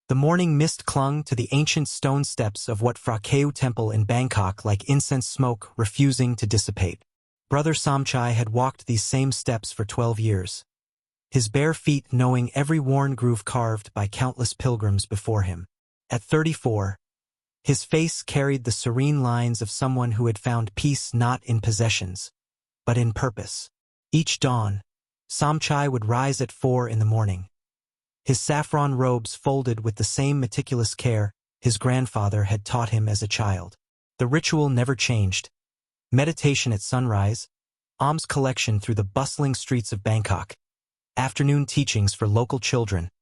The morning mist clung to the ancient stone steps of Wat Phra Kaew Temple in Bangkok like incense smoke refusing to dissipate. Brother Somchai had walked these same steps for 12 years, his bare feet knowing every worn groove carved by countless pilgrims before him. At 34, his face carried the serene lines of someone who had found peace not in possessions, but in purpose. Each dawn, Somchai would rise at 4 in the morning, his saffron robes folded with the same meticulous care his grandfather had taught him as a child. The ritual never changed. Meditation at sunrise, alms collection through the bustling streets of Bangkok, afternoon teachings for local children,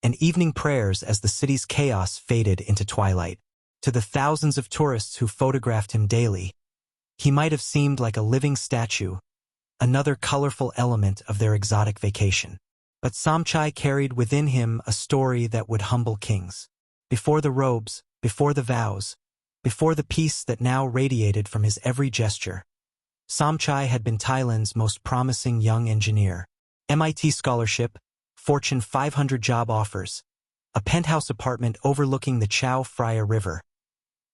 and evening prayers as the city's chaos faded into twilight. To the thousands of tourists who photographed him daily, he might have seemed like a living statue, another colorful element of their exotic vacation. But Somchai carried within him a story that would humble kings. Before the robes, before the vows, before the peace that now radiated from his every gesture, Somchai had been Thailand's most promising young engineer. MIT scholarship, Fortune 500 job offers, a penthouse apartment overlooking the Chao Phraya River.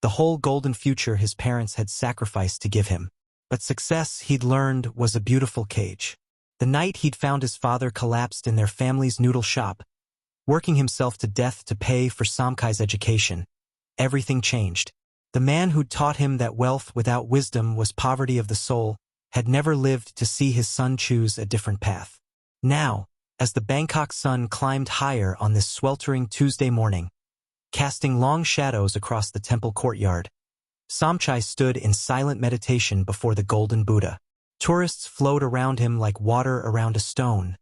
The whole golden future his parents had sacrificed to give him. But success, he'd learned, was a beautiful cage. The night he'd found his father collapsed in their family's noodle shop, working himself to death to pay for Somchai's education, everything changed. The man who'd taught him that wealth without wisdom was poverty of the soul had never lived to see his son choose a different path. Now, as the Bangkok sun climbed higher on this sweltering Tuesday morning, casting long shadows across the temple courtyard, Somchai stood in silent meditation before the golden Buddha. Tourists flowed around him like water around a stone,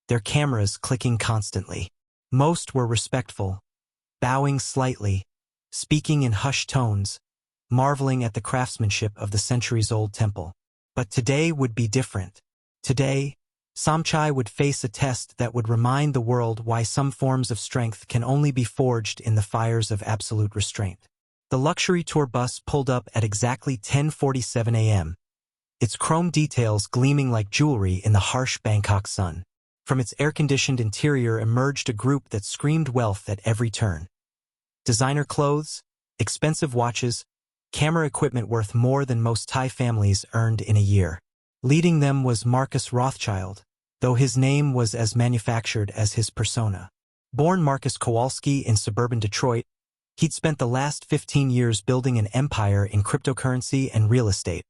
their cameras clicking constantly. Most were respectful, bowing slightly, speaking in hushed tones, marveling at the craftsmanship of the centuries-old temple. But today would be different. Today, Somchai would face a test that would remind the world why some forms of strength can only be forged in the fires of absolute restraint. The luxury tour bus pulled up at exactly 10:47 a.m., its chrome details gleaming like jewelry in the harsh Bangkok sun. From its air-conditioned interior emerged a group that screamed wealth at every turn. Designer clothes, expensive watches, camera equipment worth more than most Thai families earned in a year. Leading them was Marcus Rothschild, though his name was as manufactured as his persona. Born Marcus Kowalski in suburban Detroit, he'd spent the last 15 years building an empire in cryptocurrency and real estate,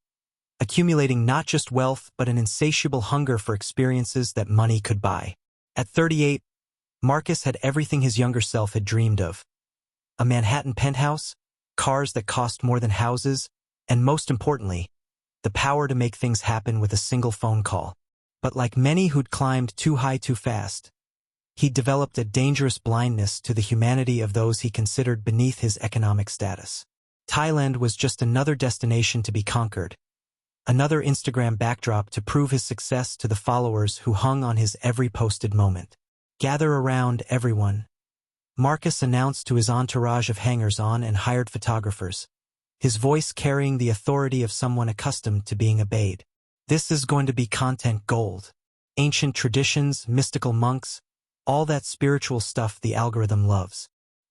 accumulating not just wealth but an insatiable hunger for experiences that money could buy. At 38, Marcus had everything his younger self had dreamed of. A Manhattan penthouse, cars that cost more than houses, and most importantly, the power to make things happen with a single phone call. But like many who'd climbed too high too fast, he'd developed a dangerous blindness to the humanity of those he considered beneath his economic status. Thailand was just another destination to be conquered, another Instagram backdrop to prove his success to the followers who hung on his every posted moment. "Gather around, everyone," Marcus announced to his entourage of hangers-on and hired photographers, his voice carrying the authority of someone accustomed to being obeyed. "This is going to be content gold. Ancient traditions, mystical monks, all that spiritual stuff the algorithm loves."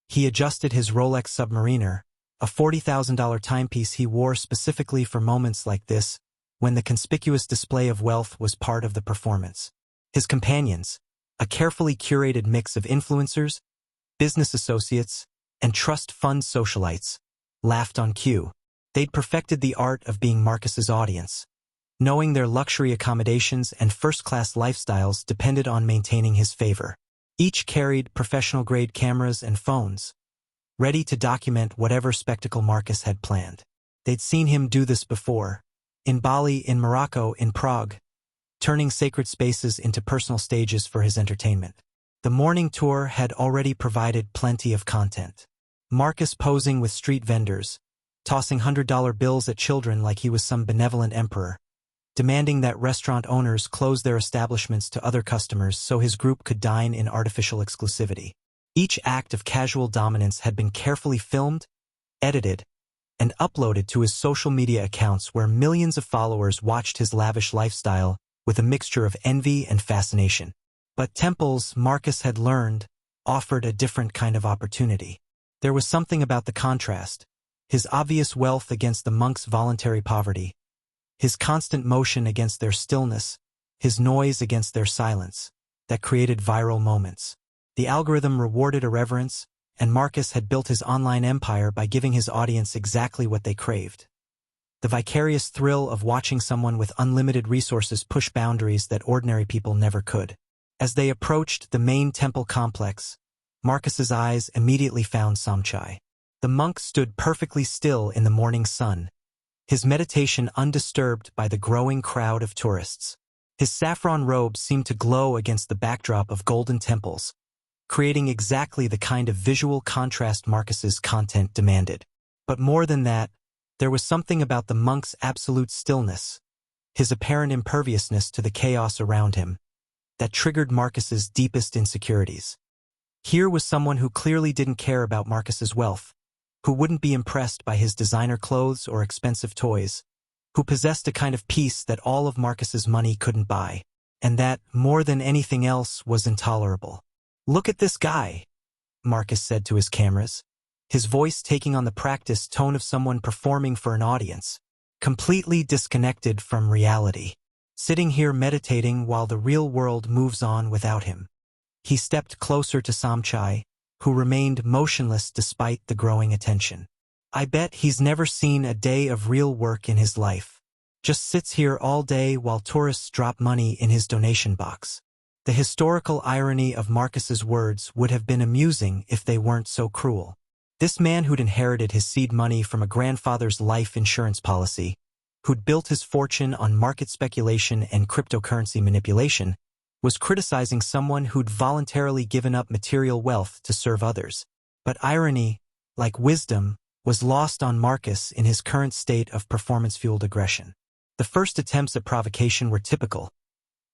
He adjusted his Rolex Submariner, a $40,000 timepiece he wore specifically for moments like this, when the conspicuous display of wealth was part of the performance. His companions, a carefully curated mix of influencers, business associates, and trust fund socialites, laughed on cue. They'd perfected the art of being Marcus's audience, knowing their luxury accommodations and first-class lifestyles depended on maintaining his favor. Each carried professional-grade cameras and phones, ready to document whatever spectacle Marcus had planned. They'd seen him do this before, in Bali, in Morocco, in Prague, turning sacred spaces into personal stages for his entertainment. The morning tour had already provided plenty of content. Marcus posing with street vendors, tossing $100 bills at children like he was some benevolent emperor, demanding that restaurant owners close their establishments to other customers so his group could dine in artificial exclusivity. Each act of casual dominance had been carefully filmed, edited, and uploaded to his social media accounts where millions of followers watched his lavish lifestyle with a mixture of envy and fascination. But temples, Marcus had learned, offered a different kind of opportunity. There was something about the contrast, his obvious wealth against the monk's voluntary poverty, his constant motion against their stillness, his noise against their silence, that created viral moments. The algorithm rewarded irreverence, and Marcus had built his online empire by giving his audience exactly what they craved. The vicarious thrill of watching someone with unlimited resources push boundaries that ordinary people never could. As they approached the main temple complex, Marcus's eyes immediately found Samchai. The monk stood perfectly still in the morning sun, his meditation undisturbed by the growing crowd of tourists. His saffron robe seemed to glow against the backdrop of golden temples, creating exactly the kind of visual contrast Marcus's content demanded. But more than that, there was something about the monk's absolute stillness, his apparent imperviousness to the chaos around him, that triggered Marcus's deepest insecurities. Here was someone who clearly didn't care about Marcus's wealth, who wouldn't be impressed by his designer clothes or expensive toys, who possessed a kind of peace that all of Marcus's money couldn't buy, and that, more than anything else, was intolerable. "Look at this guy," Marcus said to his cameras, his voice taking on the practiced tone of someone performing for an audience, completely disconnected from reality, sitting here meditating while the real world moves on without him. He stepped closer to Samchai, who remained motionless despite the growing attention. "I bet he's never seen a day of real work in his life. Just sits here all day while tourists drop money in his donation box." The historical irony of Marcus's words would have been amusing if they weren't so cruel. This man who'd inherited his seed money from a grandfather's life insurance policy, who'd built his fortune on market speculation and cryptocurrency manipulation, was criticizing someone who'd voluntarily given up material wealth to serve others. But irony, like wisdom, was lost on Marcus in his current state of performance-fueled aggression. The first attempts at provocation were typical.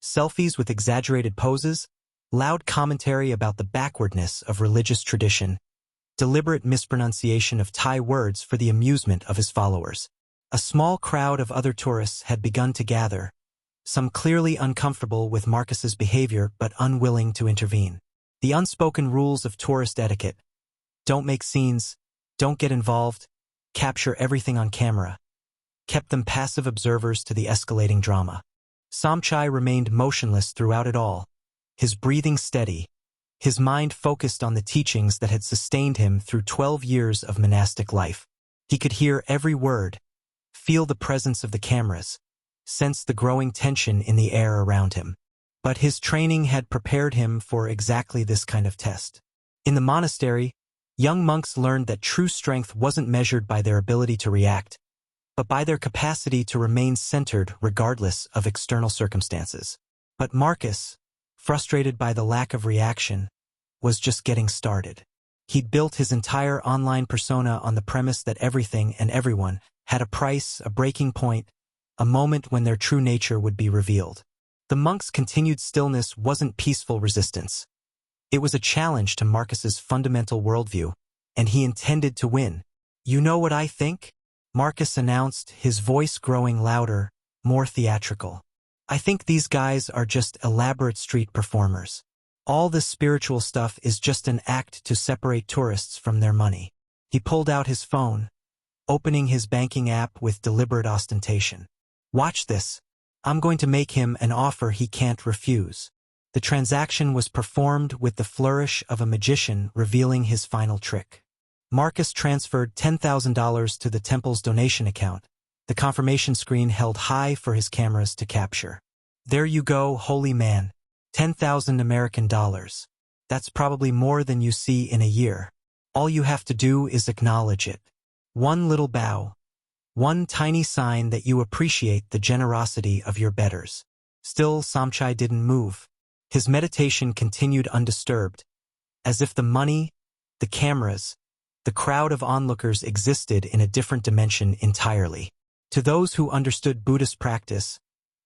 Selfies with exaggerated poses, loud commentary about the backwardness of religious tradition, deliberate mispronunciation of Thai words for the amusement of his followers. A small crowd of other tourists had begun to gather, some clearly uncomfortable with Marcus's behavior but unwilling to intervene. The unspoken rules of tourist etiquette: don't make scenes, don't get involved, capture everything on camera, kept them passive observers to the escalating drama. Samchai remained motionless throughout it all, his breathing steady, his mind focused on the teachings that had sustained him through 12 years of monastic life. He could hear every word, feel the presence of the cameras, sense the growing tension in the air around him. But his training had prepared him for exactly this kind of test. In the monastery, young monks learned that true strength wasn't measured by their ability to react, but by their capacity to remain centered regardless of external circumstances. But Marcus, frustrated by the lack of reaction, was just getting started. He'd built his entire online persona on the premise that everything and everyone had a price, a breaking point, a moment when their true nature would be revealed. The monk's continued stillness wasn't peaceful resistance. It was a challenge to Marcus's fundamental worldview, and he intended to win. "You know what I think?" Marcus announced, his voice growing louder, more theatrical. "I think these guys are just elaborate street performers. All this spiritual stuff is just an act to separate tourists from their money." He pulled out his phone, opening his banking app with deliberate ostentation. "Watch this. I'm going to make him an offer he can't refuse." The transaction was performed with the flourish of a magician revealing his final trick. Marcus transferred $10,000 to the temple's donation account, the confirmation screen held high for his cameras to capture. "There you go, holy man. 10,000 American dollars. That's probably more than you see in a year. All you have to do is acknowledge it. One little bow. One tiny sign that you appreciate the generosity of your betters." Still, Samchai didn't move. His meditation continued undisturbed, as if the money, the cameras, the crowd of onlookers existed in a different dimension entirely. To those who understood Buddhist practice,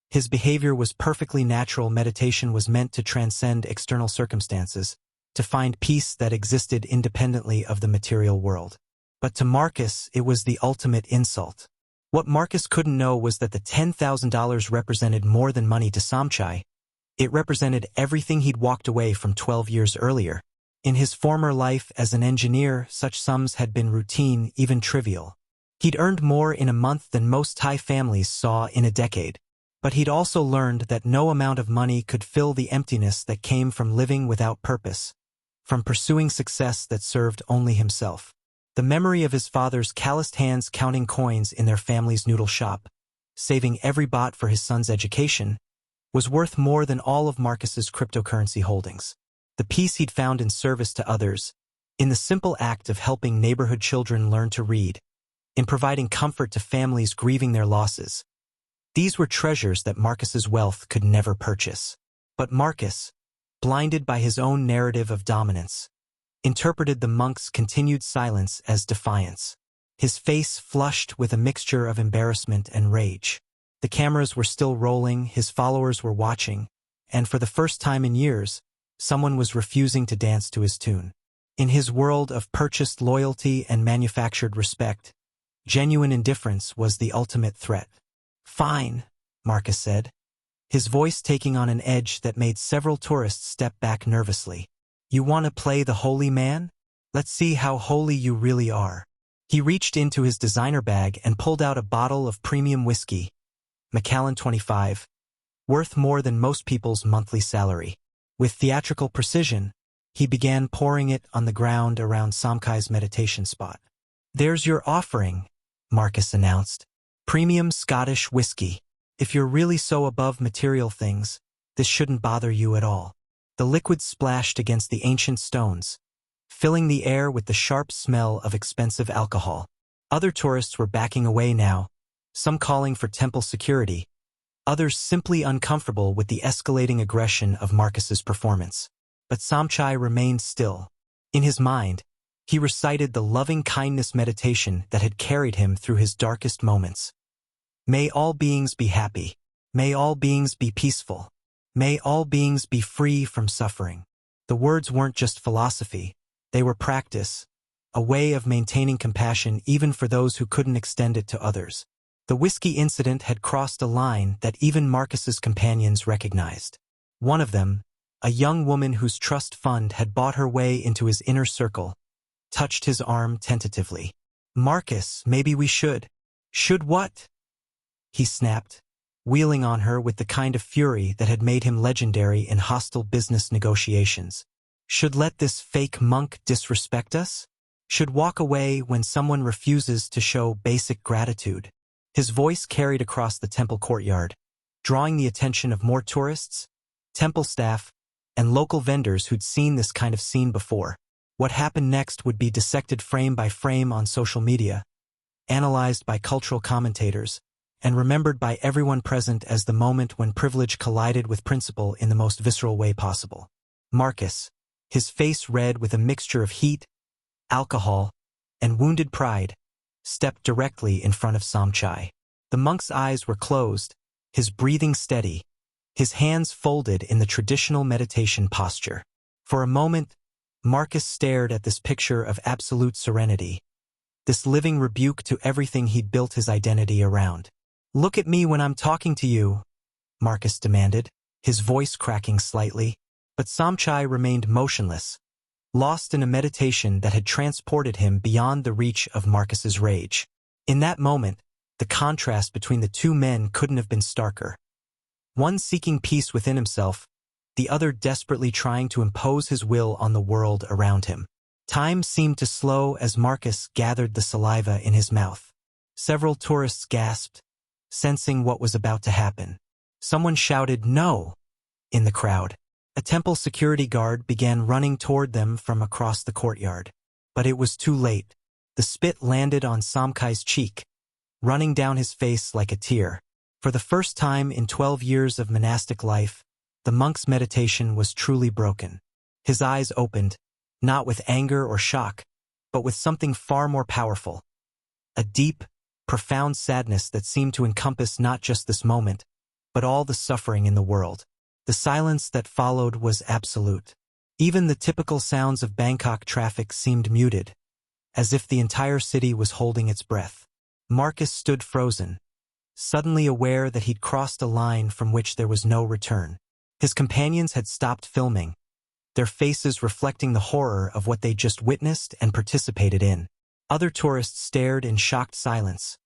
his behavior was perfectly natural. Meditation was meant to transcend external circumstances, to find peace that existed independently of the material world. But to Marcus, it was the ultimate insult. What Marcus couldn't know was that the $10,000 represented more than money to Samchai. It represented everything he'd walked away from 12 years earlier. In his former life as an engineer, such sums had been routine, even trivial. He'd earned more in a month than most Thai families saw in a decade. But he'd also learned that no amount of money could fill the emptiness that came from living without purpose, from pursuing success that served only himself. The memory of his father's calloused hands counting coins in their family's noodle shop, saving every baht for his son's education, was worth more than all of Marcus's cryptocurrency holdings. The peace he'd found in service to others, in the simple act of helping neighborhood children learn to read, in providing comfort to families grieving their losses. These were treasures that Marcus's wealth could never purchase. But Marcus, blinded by his own narrative of dominance, interpreted the monk's continued silence as defiance. His face flushed with a mixture of embarrassment and rage. The cameras were still rolling, his followers were watching, and for the first time in years, someone was refusing to dance to his tune. In his world of purchased loyalty and manufactured respect, genuine indifference was the ultimate threat. "Fine," Marcus said, his voice taking on an edge that made several tourists step back nervously. "You want to play the holy man? Let's see how holy you really are." He reached into his designer bag and pulled out a bottle of premium whiskey, Macallan 25, worth more than most people's monthly salary. With theatrical precision, he began pouring it on the ground around Somkai's meditation spot. "There's your offering," Marcus announced. "Premium Scottish whiskey. If you're really so above material things, this shouldn't bother you at all." The liquid splashed against the ancient stones, filling the air with the sharp smell of expensive alcohol. Other tourists were backing away now, some calling for temple security, others simply uncomfortable with the escalating aggression of Marcus's performance. But Somchai remained still. In his mind, he recited the loving-kindness meditation that had carried him through his darkest moments. "May all beings be happy. May all beings be peaceful. May all beings be free from suffering." The words weren't just philosophy, they were practice, a way of maintaining compassion even for those who couldn't extend it to others. The whiskey incident had crossed a line that even Marcus's companions recognized. One of them, a young woman whose trust fund had bought her way into his inner circle, touched his arm tentatively. "Marcus, maybe we should." "Should what?" he snapped, wheeling on her with the kind of fury that had made him legendary in hostile business negotiations. "Should let this fake monk disrespect us? Should walk away when someone refuses to show basic gratitude?" His voice carried across the temple courtyard, drawing the attention of more tourists, temple staff, and local vendors who'd seen this kind of scene before. What happened next would be dissected frame by frame on social media, analyzed by cultural commentators, and remembered by everyone present as the moment when privilege collided with principle in the most visceral way possible. Marcus, his face red with a mixture of heat, alcohol, and wounded pride, stepped directly in front of Somchai. The monk's eyes were closed, his breathing steady, his hands folded in the traditional meditation posture. For a moment, Marcus stared at this picture of absolute serenity, this living rebuke to everything he'd built his identity around. "Look at me when I'm talking to you," Marcus demanded, his voice cracking slightly. But Somchai remained motionless, lost in a meditation that had transported him beyond the reach of Marcus's rage. In that moment, the contrast between the two men couldn't have been starker. One seeking peace within himself, the other desperately trying to impose his will on the world around him. Time seemed to slow as Marcus gathered the saliva in his mouth. Several tourists gasped, sensing what was about to happen. Someone shouted, "No!" in the crowd. A temple security guard began running toward them from across the courtyard. But it was too late. The spit landed on Somkai's cheek, running down his face like a tear. For the first time in 12 years of monastic life, the monk's meditation was truly broken. His eyes opened, not with anger or shock, but with something far more powerful. A deep, profound sadness that seemed to encompass not just this moment, but all the suffering in the world. The silence that followed was absolute. Even the typical sounds of Bangkok traffic seemed muted, as if the entire city was holding its breath. Marcus stood frozen, suddenly aware that he'd crossed a line from which there was no return. His companions had stopped filming, their faces reflecting the horror of what they just witnessed and participated in. Other tourists stared in shocked silence,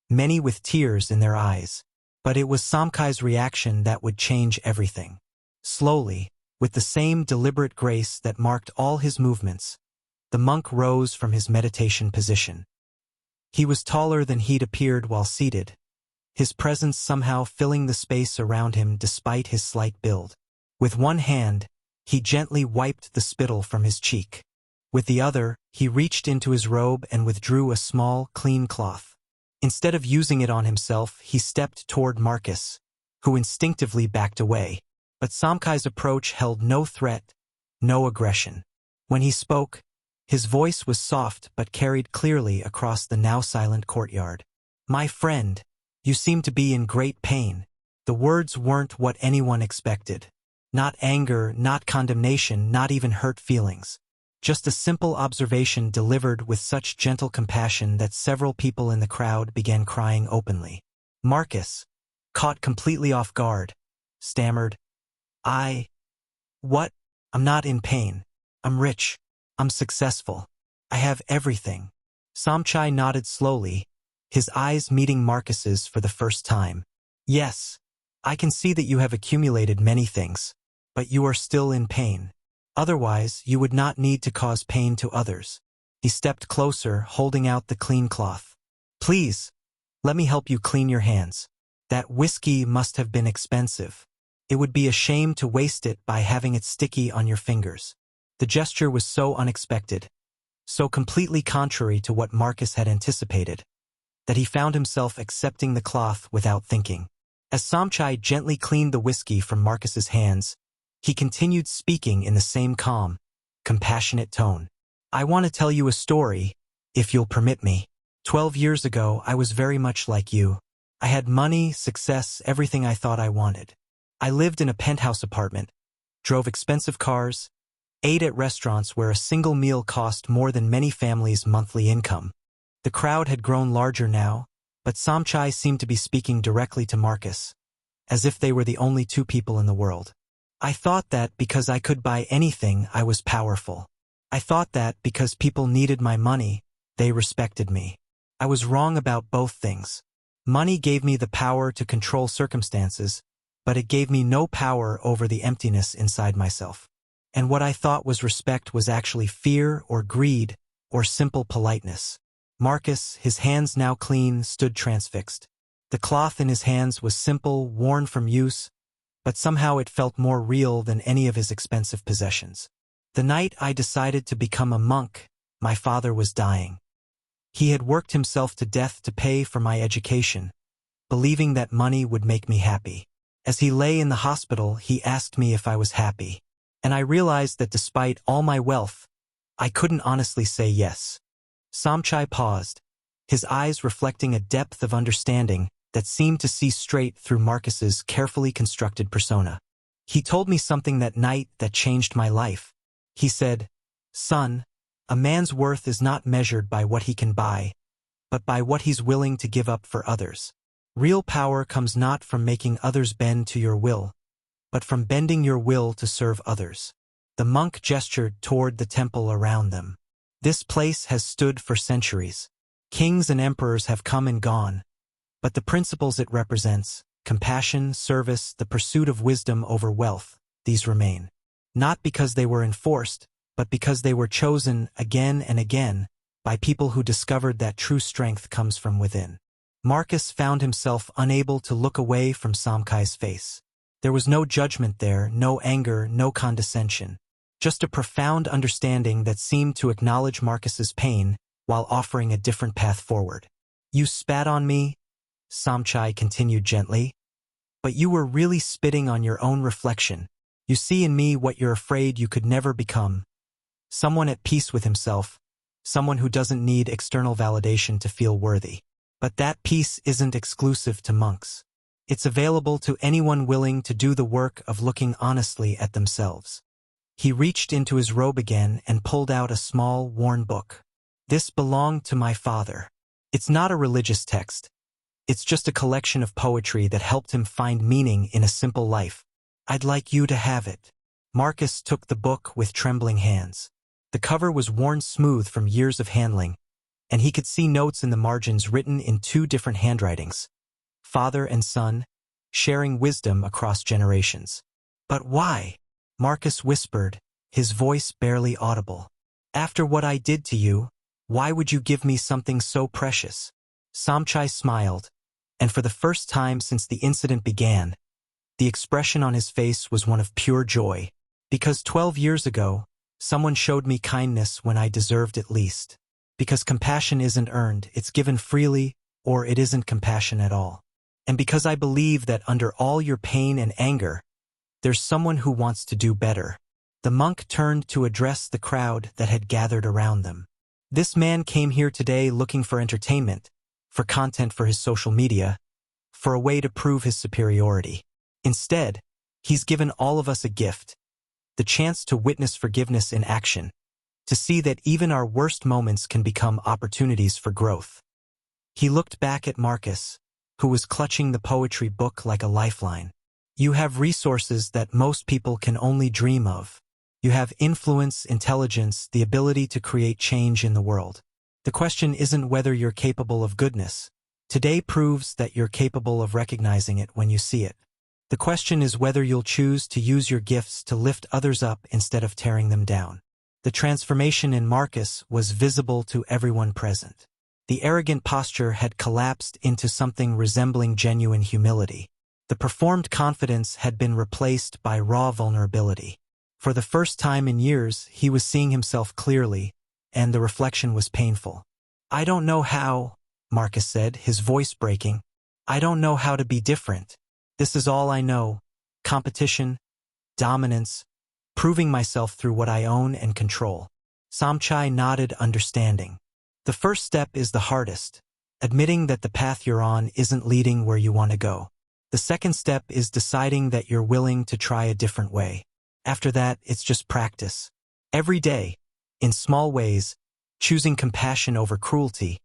many with tears in their eyes. But it was Samkai's reaction that would change everything. Slowly, with the same deliberate grace that marked all his movements, the monk rose from his meditation position. He was taller than he'd appeared while seated, his presence somehow filling the space around him despite his slight build. With one hand, he gently wiped the spittle from his cheek. With the other, he reached into his robe and withdrew a small, clean cloth. Instead of using it on himself, he stepped toward Marcus, who instinctively backed away. But Samkai's approach held no threat, no aggression. When he spoke, his voice was soft but carried clearly across the now silent courtyard. "My friend, you seem to be in great pain." The words weren't what anyone expected. Not anger, not condemnation, not even hurt feelings. Just a simple observation delivered with such gentle compassion that several people in the crowd began crying openly. Marcus, caught completely off guard, stammered, What? I'm not in pain. I'm rich. I'm successful. I have everything." Samchai nodded slowly, his eyes meeting Marcus's for the first time. "Yes, I can see that you have accumulated many things, but you are still in pain. Otherwise, you would not need to cause pain to others." He stepped closer, holding out the clean cloth. "Please, let me help you clean your hands. That whiskey must have been expensive. It would be a shame to waste it by having it sticky on your fingers." The gesture was so unexpected, so completely contrary to what Marcus had anticipated, that he found himself accepting the cloth without thinking. As Samchai gently cleaned the whiskey from Marcus's hands, he continued speaking in the same calm, compassionate tone. "I want to tell you a story, if you'll permit me. 12 years ago, I was very much like you. I had money, success, everything I thought I wanted. I lived in a penthouse apartment, drove expensive cars, ate at restaurants where a single meal cost more than many families' monthly income." The crowd had grown larger now, but Samchai seemed to be speaking directly to Marcus, as if they were the only two people in the world. "I thought that because I could buy anything, I was powerful. I thought that because people needed my money, they respected me. I was wrong about both things. Money gave me the power to control circumstances, but it gave me no power over the emptiness inside myself. And what I thought was respect was actually fear or greed or simple politeness." Marcus, his hands now clean, stood transfixed. The cloth in his hands was simple, worn from use, but somehow it felt more real than any of his expensive possessions. "The night I decided to become a monk, my father was dying. He had worked himself to death to pay for my education, believing that money would make me happy. As he lay in the hospital, he asked me if I was happy. And I realized that despite all my wealth, I couldn't honestly say yes." Samchai paused, his eyes reflecting a depth of understanding that seemed to see straight through Marcus's carefully constructed persona. "He told me something that night that changed my life. He said, 'Son, a man's worth is not measured by what he can buy, but by what he's willing to give up for others. Real power comes not from making others bend to your will, but from bending your will to serve others.'" The monk gestured toward the temple around them. "This place has stood for centuries. Kings and emperors have come and gone, but the principles it represents, compassion, service, the pursuit of wisdom over wealth, these remain. Not because they were enforced, but because they were chosen again and again by people who discovered that true strength comes from within." Marcus found himself unable to look away from Samkai's face. There was no judgment there, no anger, no condescension. Just a profound understanding that seemed to acknowledge Marcus's pain while offering a different path forward. "You spat on me," Samchai continued gently, "but you were really spitting on your own reflection. You see in me what you're afraid you could never become. Someone at peace with himself, someone who doesn't need external validation to feel worthy. But that peace isn't exclusive to monks. It's available to anyone willing to do the work of looking honestly at themselves." He reached into his robe again and pulled out a small, worn book. "This belonged to my father. It's not a religious text. It's just a collection of poetry that helped him find meaning in a simple life. I'd like you to have it." Marcus took the book with trembling hands. The cover was worn smooth from years of handling, and he could see notes in the margins written in two different handwritings. Father and son, sharing wisdom across generations. But why? Marcus whispered, his voice barely audible. After what I did to you, why would you give me something so precious? Samchai smiled, and for the first time since the incident began, the expression on his face was one of pure joy. Because 12 years ago, someone showed me kindness when I deserved it least. Because compassion isn't earned, it's given freely, or it isn't compassion at all. And because I believe that under all your pain and anger, there's someone who wants to do better. The monk turned to address the crowd that had gathered around them. This man came here today looking for entertainment, for content for his social media, for a way to prove his superiority. Instead, he's given all of us a gift, the chance to witness forgiveness in action, to see that even our worst moments can become opportunities for growth. He looked back at Marcus, who was clutching the poetry book like a lifeline. You have resources that most people can only dream of. You have influence, intelligence, the ability to create change in the world. The question isn't whether you're capable of goodness. Today proves that you're capable of recognizing it when you see it. The question is whether you'll choose to use your gifts to lift others up instead of tearing them down. The transformation in Marcus was visible to everyone present. The arrogant posture had collapsed into something resembling genuine humility. The performed confidence had been replaced by raw vulnerability. For the first time in years, he was seeing himself clearly, and the reflection was painful. I don't know how, Marcus said, his voice breaking. I don't know how to be different. This is all I know. Competition, dominance, proving myself through what I own and control. Samchai nodded, understanding. The first step is the hardest, admitting that the path you're on isn't leading where you want to go. The second step is deciding that you're willing to try a different way. After that, it's just practice. Every day, in small ways, choosing compassion over cruelty,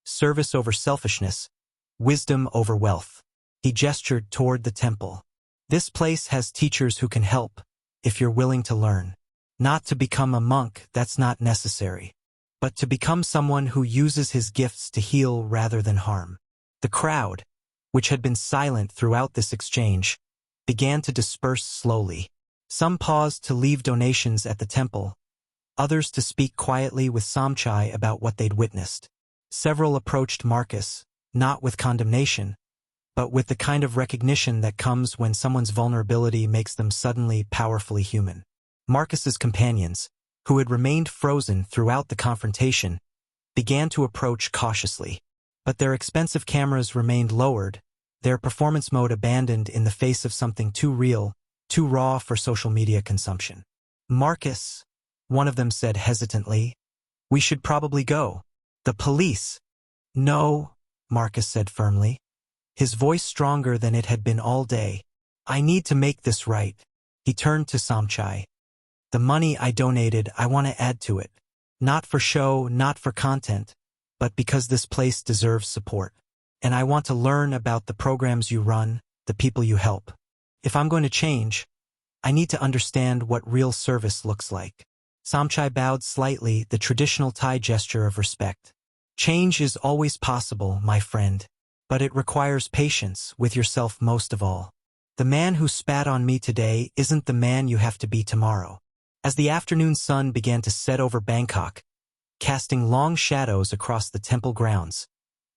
service over selfishness, wisdom over wealth. He gestured toward the temple. This place has teachers who can help, if you're willing to learn. Not to become a monk, that's not necessary. But to become someone who uses his gifts to heal rather than harm. The crowd, which had been silent throughout this exchange, began to disperse slowly. Some paused to leave donations at the temple, others to speak quietly with Samchai about what they'd witnessed. Several approached Marcus, not with condemnation, but with the kind of recognition that comes when someone's vulnerability makes them suddenly powerfully human. Marcus's companions, who had remained frozen throughout the confrontation, began to approach cautiously. But their expensive cameras remained lowered, their performance mode abandoned in the face of something too real, too raw for social media consumption. Marcus, one of them said hesitantly, we should probably go. The police. No, Marcus said firmly, his voice stronger than it had been all day. I need to make this right. He turned to Samchai. The money I donated, I want to add to it. Not for show, not for content, but because this place deserves support. And I want to learn about the programs you run, the people you help. If I'm going to change, I need to understand what real service looks like. Samchai bowed slightly, the traditional Thai gesture of respect. Change is always possible, my friend, but it requires patience with yourself most of all. The man who spat on me today isn't the man you have to be tomorrow. As the afternoon sun began to set over Bangkok, casting long shadows across the temple grounds,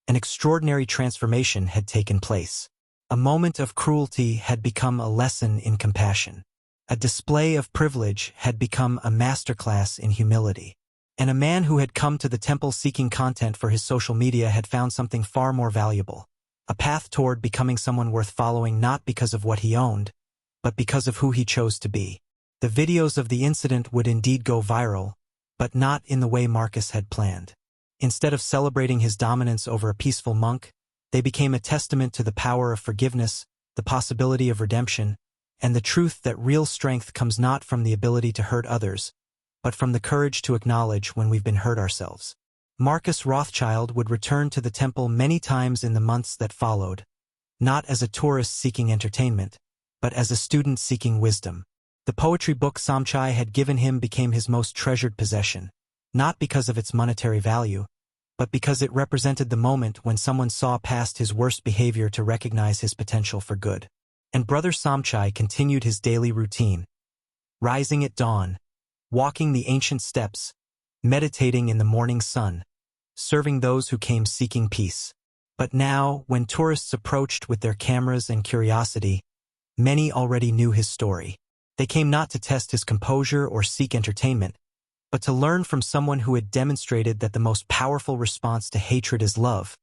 an extraordinary transformation had taken place. A moment of cruelty had become a lesson in compassion. A display of privilege had become a masterclass in humility. And a man who had come to the temple seeking content for his social media had found something far more valuable. A path toward becoming someone worth following not because of what he owned, but because of who he chose to be. The videos of the incident would indeed go viral, but not in the way Marcus had planned. Instead of celebrating his dominance over a peaceful monk, they became a testament to the power of forgiveness, the possibility of redemption, and the truth that real strength comes not from the ability to hurt others, but from the courage to acknowledge when we've been hurt ourselves. Marcus Rothschild would return to the temple many times in the months that followed, not as a tourist seeking entertainment, but as a student seeking wisdom. The poetry book Samchai had given him became his most treasured possession, not because of its monetary value, but because it represented the moment when someone saw past his worst behavior to recognize his potential for good. And Brother Samchai continued his daily routine, rising at dawn, walking the ancient steps, meditating in the morning sun, serving those who came seeking peace. But now, when tourists approached with their cameras and curiosity, many already knew his story. They came not to test his composure or seek entertainment, but to learn from someone who had demonstrated that the most powerful response to hatred is love,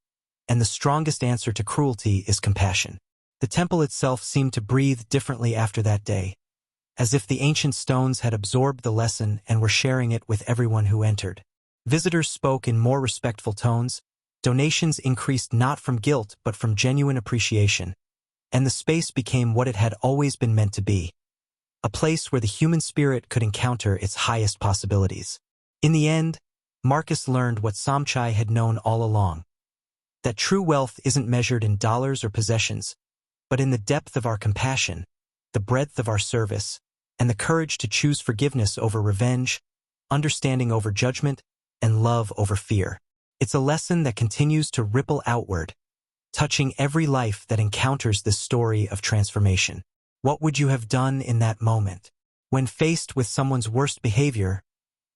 and the strongest answer to cruelty is compassion. The temple itself seemed to breathe differently after that day, as if the ancient stones had absorbed the lesson and were sharing it with everyone who entered. Visitors spoke in more respectful tones, donations increased not from guilt but from genuine appreciation, and the space became what it had always been meant to be, a place where the human spirit could encounter its highest possibilities. In the end, Marcus learned what Samchai had known all along, that true wealth isn't measured in dollars or possessions, but in the depth of our compassion, the breadth of our service, and the courage to choose forgiveness over revenge, understanding over judgment, and love over fear. It's a lesson that continues to ripple outward, touching every life that encounters this story of transformation. What would you have done in that moment? When faced with someone's worst behavior,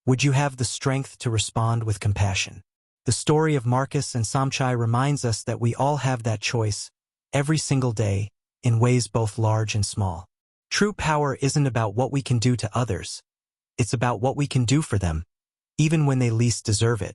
would you have the strength to respond with compassion? The story of Marcus and Samchai reminds us that we all have that choice, every single day, in ways both large and small. True power isn't about what we can do to others. It's about what we can do for them, even when they least deserve it.